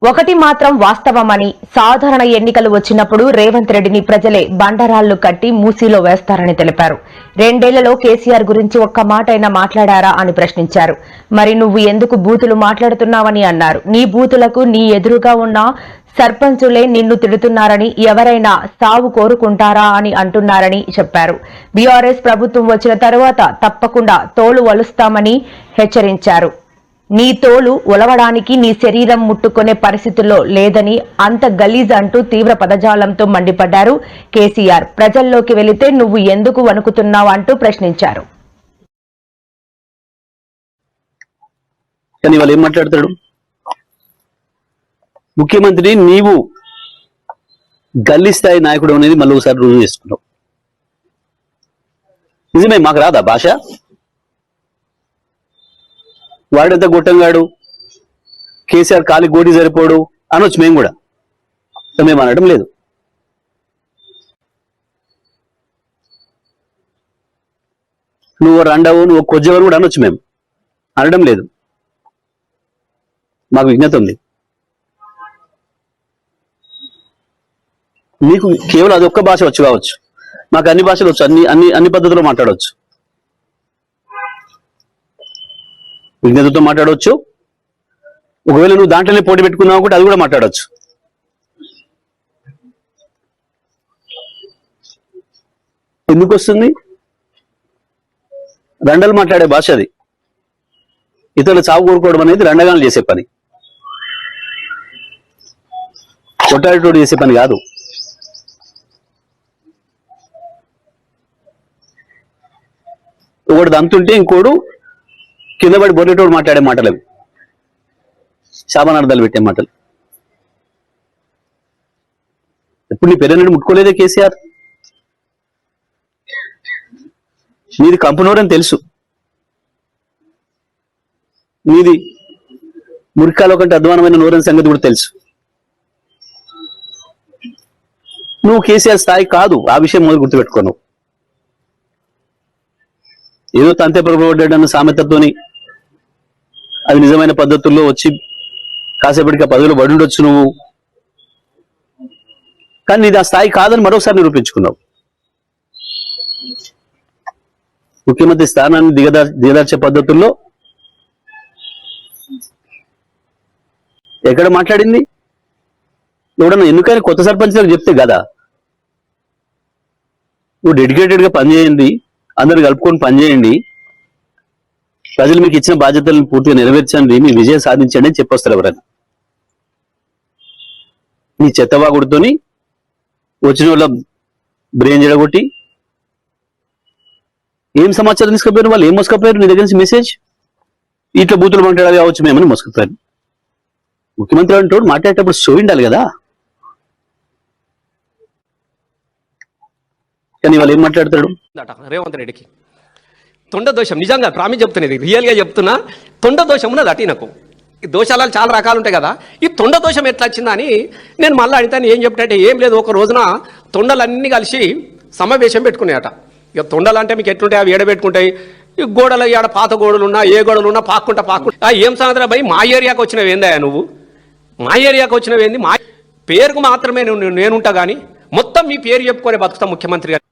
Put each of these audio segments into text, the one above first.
ఒకటి మాత్రం వాస్తవమని, సాధారణ ఎన్నికలు వచ్చినప్పుడు రేవంత్ రెడ్డిని ప్రజలే బండరాళ్లు కట్టి మూసీలో వేస్తారని తెలిపారు. 2 ఏళ్లలో కేసీఆర్ గురించి ఒక్క మాటైనా మాట్లాడారా అని ప్రశ్నించారు. మరి నువ్వు ఎందుకు బూతులు మాట్లాడుతున్నావని అన్నారు. నీ బూతులకు నీ ఎదురుగా ఉన్న సర్పంచులే నిన్ను తిడుతున్నారని, ఎవరైనా సావు కోరుకుంటారా అని అంటున్నారని చెప్పారు. బీఆర్ఎస్ ప్రభుత్వం వచ్చిన తరువాత తప్పకుండా తోలు వలుస్తామని హెచ్చరించారు. నీ తోలు ఒలవడానికి నీ శరీరం ముట్టుకునే పరిస్థితుల్లో లేదని, అంత గలీజ్ అంటూ తీవ్ర పదజాలంతో మండిపడ్డారు కేసీఆర్. ప్రజల్లోకి వెళితే నువ్వు ఎందుకు వణుకుతున్నావు అంటూ ప్రశ్నించారు. కానీ వాళ్ళు ఏం మాట్లాడతాడు? ముఖ్యమంత్రి నీవు గల్లీ స్థాయి నాయకుడు అనేది మళ్ళీ ఒకసారి రుజువు చేసుకున్నావు. నిజమే, మాకు రాదా భాష? వాడంతా గొట్టంగాడు, కేసీఆర్ కాలి గోటి సరిపోడు అనొచ్చు. మేము కూడా మేము అనడం లేదు. నువ్వు రండవు, నువ్వు కొజ్జవరు కూడా అనొచ్చు. మేము అనడం లేదు. మాకు విజ్ఞత ఉంది. నీకు కేవలం అది ఒక్క భాష వచ్చు కావచ్చు, మాకు అన్ని భాషలు వచ్చు, అన్ని పద్ధతుల్లో మాట్లాడవచ్చు. విజ్ఞతతో మాట్లాడవచ్చు. ఒకవేళ నువ్వు దాంట్లోనే పోటీ పెట్టుకున్నావు కూడా అది కూడా మాట్లాడవచ్చు. ఎందుకు వస్తుంది? రండలు మాట్లాడే భాష అది. ఇతరులు చావు కోరుకోవడం అనేది రండగాలు చేసే పని, కొట్టాడితోడు చేసే పని కాదు. ఒకటి దంతుంటే ఇంకోడు కింద పడి బొర్రెటోడు మాట్లాడే మాటలు అవి, శాపనార్థాలు పెట్టే మాటలు. ఎప్పుడు నీ పెరనని ముట్టుకోలేదే కేసీఆర్. నీది కంపునోరని తెలుసు. నీది మురికాలో కంటే అధ్వానమైన నోరని సంగతి కూడా తెలుసు. నువ్వు కేసీఆర్ స్థాయి కాదు, ఆ విషయం మొదలు గుర్తుపెట్టుకోను. ఏదో తంతే పొరపడ్డాడన్న సామెతతోని అది నిజమైన పద్ధతుల్లో వచ్చి కాసేపటికి ఆ పదవిలో పడుండొచ్చు నువ్వు. కానీ నీది ఆ స్థాయి కాదని మరోసారి నిరూపించుకున్నావు. ముఖ్యమంత్రి స్థానాన్ని దిగదార్చే పద్ధతుల్లో ఎక్కడ మాట్లాడింది? ఎవడన్నా ఎందుకని కొత్త సర్పంచ్లకు చెప్తే కదా, నువ్వు డెడికేటెడ్ గా పనిచేయండి, అందరు కలుపుకొని పనిచేయండి, ప్రజలు మీకు ఇచ్చిన బాధ్యతలను పూర్తిగా నెరవేర్చండి, మీ విజయం సాధించండి అని చెప్పొస్తారు ఎవరైనా. నీ చెత్తవాగుడితోని వచ్చిన వాళ్ళ బ్రెయిన్ జడగొట్టి ఏం సమాచారం తీసుకుపోయారు? వాళ్ళు ఏం మోసుకపోయారు నీ దగ్గర నుంచి మెసేజ్? ఇట్లా బూతులు మాట్లాడాలి కావచ్చు మేమని మోసుకుపోయారు. ముఖ్యమంత్రి అంటూ మాట్లాడేటప్పుడు షో ఉండాలి కదా. కానీ వాళ్ళు ఏం మాట్లాడతాడు? రేవంత్ రెడ్డికి తొండ దోషం, నిజంగా ప్రామిస్ చెప్తున్నా, ఇది రియల్గా చెప్తున్నా, తొండ దోషం ఉన్నది అటు. నాకు ఈ దోషాలు చాలా రకాలు ఉంటాయి కదా, ఈ తొండ దోషం ఎట్లా వచ్చిందని నేను మళ్ళీ అడిగితే ఏం చెప్పినట్టే, ఏం లేదు, ఒక రోజున తొండలన్నీ కలిసి సమావేశం పెట్టుకున్నాయట. ఇక తొండలు అంటే మీకు ఎట్లుంటాయి, అవి ఏడబెట్టుకుంటాయి. ఈ గోడలు ఆడ పాత గోడలు ఉన్నా, ఏ గోడలు ఉన్నా పాక్కుంటా ఏం సంగతి భయ్, మా ఏరియాకి వచ్చినవి ఏందయ్యా నువ్వు? మా ఏరియాకి వచ్చినవి ఏంది? మా పేరుకు మాత్రమే నేనుంటా కానీ మొత్తం మీ పేరు చెప్పుకొని బతుకుతా ముఖ్యమంత్రి గారు.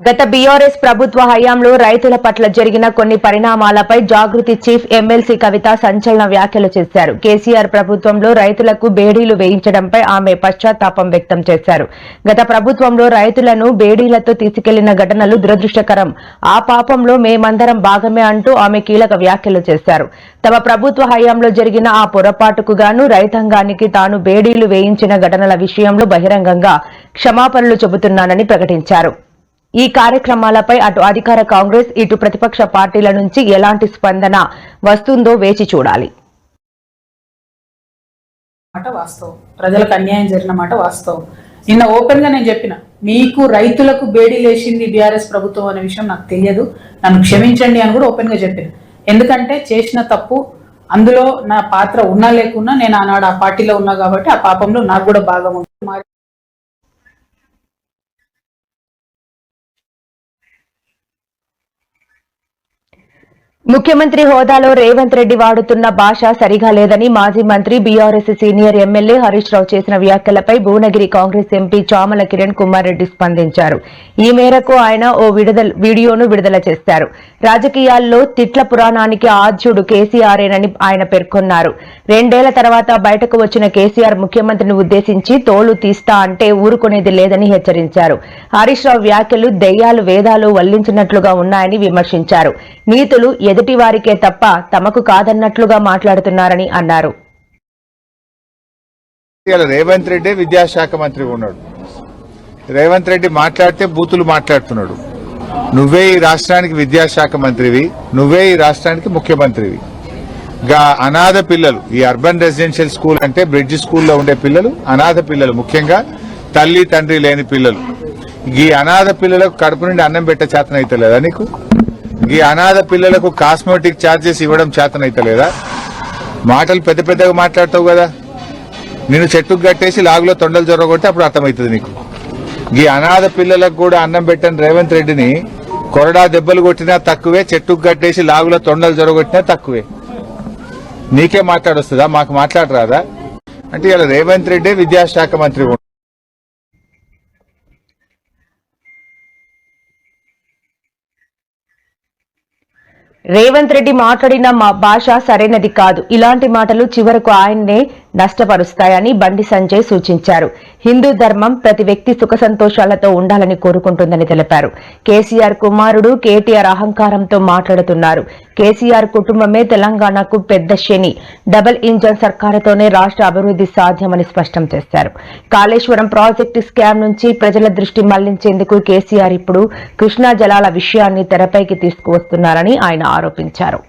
గత బీఆర్ఎస్ ప్రభుత్వ హయాంలో రైతుల పట్ల జరిగిన కొన్ని పరిణామాలపై జాగృతి చీఫ్ ఎమ్మెల్సీ కవిత సంచలన వ్యాఖ్యలు చేశారు. కేసీఆర్ ప్రభుత్వంలో రైతులకు బేడీలు వేయించడంపై ఆమె పశ్చాత్తాపం వ్యక్తం చేశారు. గత ప్రభుత్వంలో రైతులను బేడీలతో తీసుకెళ్లిన ఘటనలు దురదృష్టకరం. ఆ పాపంలో మేమందరం భాగమే అంటూ ఆమె కీలక వ్యాఖ్యలు చేశారు. తమ ప్రభుత్వ హయాంలో జరిగిన ఆ పొరపాటుకు గాను రైతాంగానికి తాను బేడీలు వేయించిన ఘటనల విషయంలో బహిరంగంగా క్షమాపణలు చెబుతున్నానని ప్రకటించారు. ఈ కార్యక్రమాలపై అటు అధికార కాంగ్రెస్, ఇటు ప్రతిపక్ష పార్టీల నుంచి ఎలాంటి స్పందన వస్తుందో వేచి చూడాలి. వాస్తవం, ప్రజలకు అన్యాయం జరిగిన మాట వాస్తవం. నిన్న ఓపెన్ గా నేను చెప్పిన, మీకు రైతులకు బేడీ లేచింది బీఆర్ఎస్ ప్రభుత్వం అనే విషయం నాకు తెలియదు, నన్ను క్షమించండి అని కూడా ఓపెన్ గా చెప్పిన. ఎందుకంటే చేసిన తప్పు, అందులో నా పాత్ర ఉన్నా లేకున్నా నేను ఆనాడు ఆ పార్టీలో ఉన్నా కాబట్టి ఆ పాపంలో నాకు కూడా భాగం ఉంది. ముఖ్యమంత్రి హోదాలో రేవంత్ రెడ్డి వాడుతున్న భాష సరిగా లేదని మాజీ మంత్రి BRS senior MLA Harish Rao చేసిన వ్యాఖ్యలపై భువనగిరి కాంగ్రెస్ ఎంపీ చామల కిరణ్ కుమార్ రెడ్డి స్పందించారు. ఈ మేరకు ఆయన ఓ వీడియోను విడుదల చేశారు. రాజకీయాల్లో తిట్ల పురాణానికి ఆద్యుడు కేసీఆరేనని ఆయన పేర్కొన్నారు. 2 ఏళ్ల తర్వాత బయటకు వచ్చిన కేసీఆర్ ముఖ్యమంత్రిని ఉద్దేశించి తోలు తీస్తా అంటే ఊరుకునేది లేదని హెచ్చరించారు. హరీష్ రావు వ్యాఖ్యలు దెయ్యాలు వేదాలు వల్లించినట్లుగా ఉన్నాయని విమర్శించారు. నీతులు ఎదుటి వారికే తప్ప తమకు కాదన్నట్లుగా మాట్లాడుతున్నారని అన్నారు. రేవంత్ రెడ్డి విద్యాశాఖ మంత్రి ఉన్నాడు. రేవంత్ రెడ్డి మాట్లాడితే బూతులు మాట్లాడుతున్నాడు. నువ్వే ఈ రాష్ట్రానికి విద్యాశాఖ మంత్రివి, నువ్వే ఈ రాష్ట్రానికి ముఖ్యమంత్రివి. అనాథ పిల్లలు, ఈ అర్బన్ రెసిడెన్షియల్ స్కూల్ అంటే బ్రిడ్జ్ స్కూల్లో ఉండే పిల్లలు అనాథ పిల్లలు, ముఖ్యంగా తల్లి తండ్రి లేని పిల్లలు. ఈ అనాథ పిల్లలకు కడుపు నుండి అన్నం పెట్టే చేతనైతలేదా నీకు? ఈ అనాథ పిల్లలకు కాస్మెటిక్ ఛార్జెస్ ఇవ్వడం చేతనైతలేదా? మాటలు పెద్ద పెద్దగా మాట్లాడతావు కదా. నేను చెట్టుకు కట్టేసి లాగులో తొండలు జొరగొడితే అప్పుడు అర్థమవుతుంది నీకు. ఈ అనాథ పిల్లలకు కూడా అన్నం పెట్టని రేవంత్ రెడ్డిని కొరడా దెబ్బలు కొట్టినా తక్కువే, చెట్టుకు కట్టేసి లాగులో తొండలు జొరగొట్టినా తక్కువే. నీకే మాట్లాడొస్తుందా? మాకు మాట్లాడరాదా? అంటే ఇలా రేవంత్ రెడ్డి విద్యాశాఖ మంత్రి. రేవంత్ రెడ్డి మాట్లాడిన మా భాష సరైనది కాదు. ఇలాంటి మాటలు చివరకు ఆయన్నే నష్టపరుస్తాయని బండి సంజయ్ సూచించారు. హిందూ ధర్మం ప్రతి వ్యక్తి సుఖ సంతోషాలతో ఉండాలని కోరుకుంటుందని తెలిపారు. కేసీఆర్ కుమారుడు కేటీఆర్ అహంకారంతో మాట్లాడుతున్నారు. కేసీఆర్ కుటుంబమే తెలంగాణకు పెద్ద శని. డబుల్ ఇంజన్ సర్కారుతోనే రాష్ట్ర అభివృద్ధి సాధ్యమని స్పష్టం చేశారు. కాళేశ్వరం ప్రాజెక్టు స్కామ్ నుంచి ప్రజల దృష్టి మళ్లించేందుకు కేసీఆర్ ఇప్పుడు కృష్ణా జలాల విషయాన్ని తెరపైకి తీసుకువస్తున్నారని ఆయన ఆరోపించారు.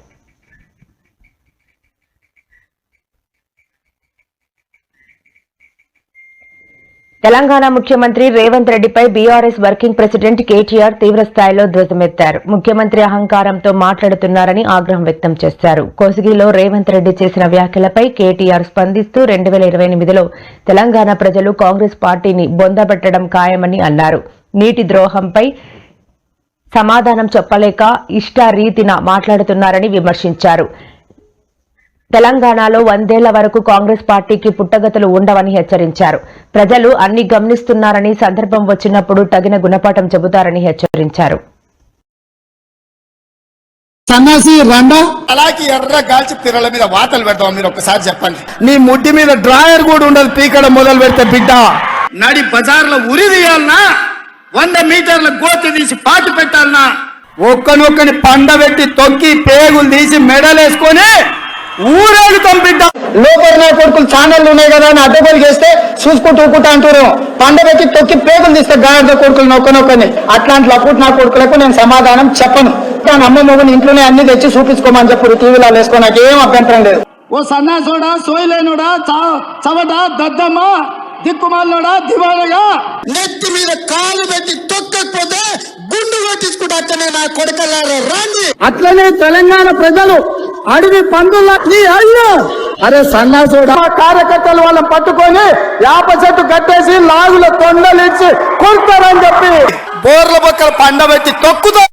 తెలంగాణ ముఖ్యమంత్రి రేవంత్ రెడ్డిపై బీఆర్ఎస్ వర్కింగ్ ప్రెసిడెంట్ కేటీఆర్ తీవ్రస్థాయిలో ధ్వజమెత్తారు. ముఖ్యమంత్రి అహంకారంతో మాట్లాడుతున్నారని ఆగ్రహం వ్యక్తం చేశారు. కోసిగిలో రేవంత్ రెడ్డి చేసిన వ్యాఖ్యలపై కేటీఆర్ స్పందిస్తూ 2028లో తెలంగాణ ప్రజలు కాంగ్రెస్ పార్టీని బొందబెట్టడం ఖాయమని అన్నారు. నీటి ద్రోహంపై సమాధానం చెప్పలేక ఇష్టారీతిన మాట్లాడుతున్నారని విమర్శించారు. తెలంగాణలో 100 ఏళ్ల వరకు కాంగ్రెస్ పార్టీకి పుట్టగతులు ఉండవని హెచ్చరించారు. ప్రజలు అన్ని గమనిస్తున్నారని, సందర్భం వచ్చినప్పుడు తగిన గుణపాఠం చెబుతారని హెచ్చరించారు. సన్నాసి రండా అలాగే ఎర్ర గాల్చి తిరల మీద వాతలు పెడతాం. మీరు ఒక్కసారి చెప్పండి. నీ ముడ్డి మీద డ్రాయర్ కూడా ఉండదు. పీకడం మొదలు పెడితే బిడ్డ నడి బజార్లో ఉరి తీయాలన్నా, 100 మీటర్ల గోతి తీసి పాతి పెట్టాలన్నా, ఒక్కనొక్కని పండబెట్టి తొక్కి పేగులు తీసి మెడలేసుకొని ఊరేగుతాం బిడ్డ. లోపల నా కొడుకులు ఛానళ్ళు ఉన్నాయి కదా అని అడ్డగోలు చేస్తే చూసుకుంటూ ఊకుంటా అంటారు. పండబెట్టి తొక్కి పేగులు తీస్తే గాడిద కొడుకులు నొక్కనొక్కని. అట్లాంటి లపుట్ నా కొడుకులకు నేను సమాధానం చెప్పను. అమ్మ మొగుని ఇంట్లోనే అన్ని తెచ్చి చూపించుకోమని చెప్పు. టీవీలో వేసుకో, నాకు ఏం అభ్యంతరం లేదు. ఓ సన్నాసోడా, సోయలేనుడా, చవట, దద్దమ్మ, దిక్కుమాలనోడా, దివాళగా నెత్తి మీద కాలు పెట్టి తొక్కకపోతే గుండు కొట్టించుకుంటా నా కొడుకల్లారా రాండి. అట్లనే తెలంగాణ ప్రజలు అడవి పందుల్లా అయ్యో అరే సన్నాసుడా కార్యకర్తలు వాళ్ళని పట్టుకొని యాప చెట్టు కట్టేసి లాగుల తొండలిచ్చి కొడతారని చెప్పి బోర్ల పక్కల పండబెట్టి తొక్కుతా.